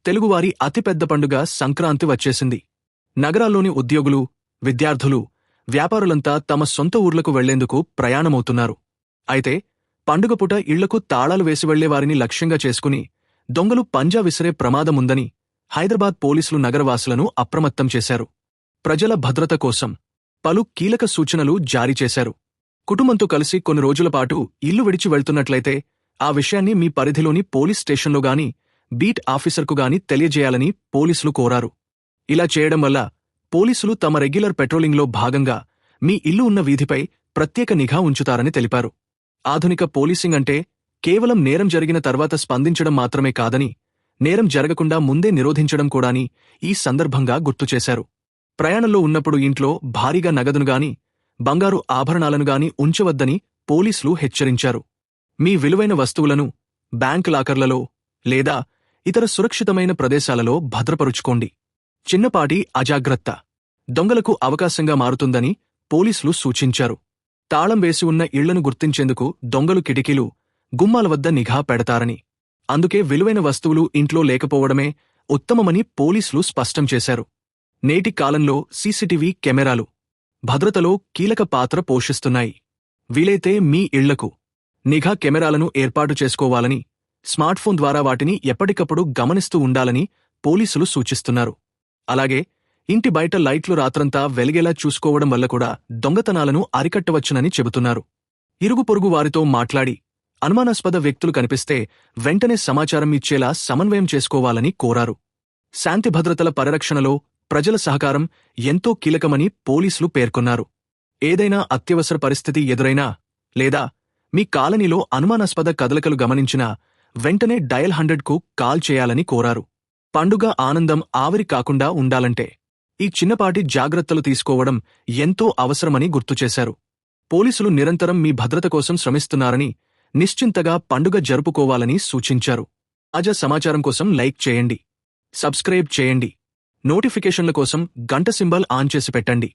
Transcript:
తెలుగువారి అతిపెద్ద పండుగ సంక్రాంతి వచ్చేసింది. నగరాల్లోని ఉద్యోగులు, విద్యార్థులు, వ్యాపారులంతా తమ సొంత ఊర్లకు వెళ్లేందుకు ప్రయాణమవుతున్నారు. అయితే పండుగపూట ఇళ్లకు తాళాలు వేసి వెళ్లేవారిని లక్ష్యంగా చేసుకుని దొంగలు పంజా విసిరే ప్రమాదముందని హైదరాబాద్ పోలీసులు నగరవాసులను అప్రమత్తం చేశారు. ప్రజల భద్రత కోసం పలు కీలక సూచనలు జారీ చేశారు. కుటుంబంతో కలిసి కొన్ని రోజులపాటు ఇల్లు విడిచి వెళ్తున్నట్లయితే ఆ విషయాన్ని మీ పరిధిలోని పోలీస్ స్టేషన్లో గాని, బీట్ ఆఫీసర్కు గాని తెలియజేయాలని పోలీసులు కోరారు. ఇలా చేయడం వల్ల పోలీసులు తమ రెగ్యులర్ పెట్రోలింగ్లో భాగంగా మీ ఇల్లు ఉన్న వీధిపై ప్రత్యేక నిఘా ఉంచుతారని తెలిపారు. ఆధునిక పోలీసింగ్ అంటే కేవలం నేరం జరిగిన తర్వాత స్పందించడం మాత్రమే కాదని, నేరం జరగకుండా ముందే నిరోధించడం కూడాని ఈ సందర్భంగా గుర్తుచేశారు. ప్రయాణంలో ఉన్నప్పుడు ఇంట్లో భారీగా నగదునుగాని, బంగారు ఆభరణాలనుగాని ఉంచవద్దని పోలీసులు హెచ్చరించారు. మీ విలువైన వస్తువులను బ్యాంక్ లాకర్లలో లేదా ఇతర సురక్షితమైన ప్రదేశాలలో భద్రపరుచుకోండి. చిన్నపాటి అజాగ్రత్త దొంగలకు అవకాశంగా మారుతుందని పోలీసులు సూచించారు. తాళం వేసి ఉన్న ఇళ్లను గుర్తించేందుకు దొంగలు కిటికీలు, గుమ్మాల వద్ద నిఘా పెడతారని, అందుకే విలువైన వస్తువులు ఇంట్లో లేకపోవడమే ఉత్తమమని పోలీసులు స్పష్టం చేశారు. నేటి కాలంలో సీసీటీవీ కెమెరాలు భద్రతలో కీలక పాత్ర పోషిస్తున్నాయి. వీలైతే మీ ఇళ్లకు నిఘా కెమెరాలను ఏర్పాటు చేసుకోవాలని, స్మార్ట్ఫోన్ ద్వారా వాటిని ఎప్పటికప్పుడు గమనిస్తూ ఉండాలని పోలీసులు సూచిస్తున్నారు. అలాగే ఇంటి బయట లైట్లు రాత్రంతా వెలిగేలా చూసుకోవడం వల్ల కూడా దొంగతనాలను అరికట్టవచ్చునని చెబుతున్నారు. ఇరుగు పొరుగు వారితో మాట్లాడి అనుమానాస్పద వ్యక్తులు కనిపిస్తే వెంటనే సమాచారం ఇచ్చేలా సమన్వయం చేసుకోవాలని కోరారు. శాంతి భద్రతల పరిరక్షణలో ప్రజల సహకారం ఎంతో కీలకమని పోలీసులు పేర్కొన్నారు. ఏదైనా అత్యవసర పరిస్థితి ఎదురైనా లేదా మీ కాలనీలో అనుమానాస్పద కదలికలు గమనించినా వెంటనే డయల్ 100కు కాల్ చేయాలని కోరారు. పండుగ ఆనందం ఆవిరి కాకుండా ఉండాలంటే ఈ చిన్నపాటి జాగ్రత్తలు తీసుకోవడం ఎంతో అవసరమని గుర్తుచేశారు. పోలీసులు నిరంతరం మీ భద్రత కోసం శ్రమిస్తున్నారని, నిశ్చింతగా పండుగ జరుపుకోవాలని సూచించారు. తాజా సమాచారం కోసం లైక్ చేయండి, సబ్స్క్రైబ్ చేయండి, నోటిఫికేషన్ల కోసం గంట సింబల్ ఆన్ చేసి పెట్టండి.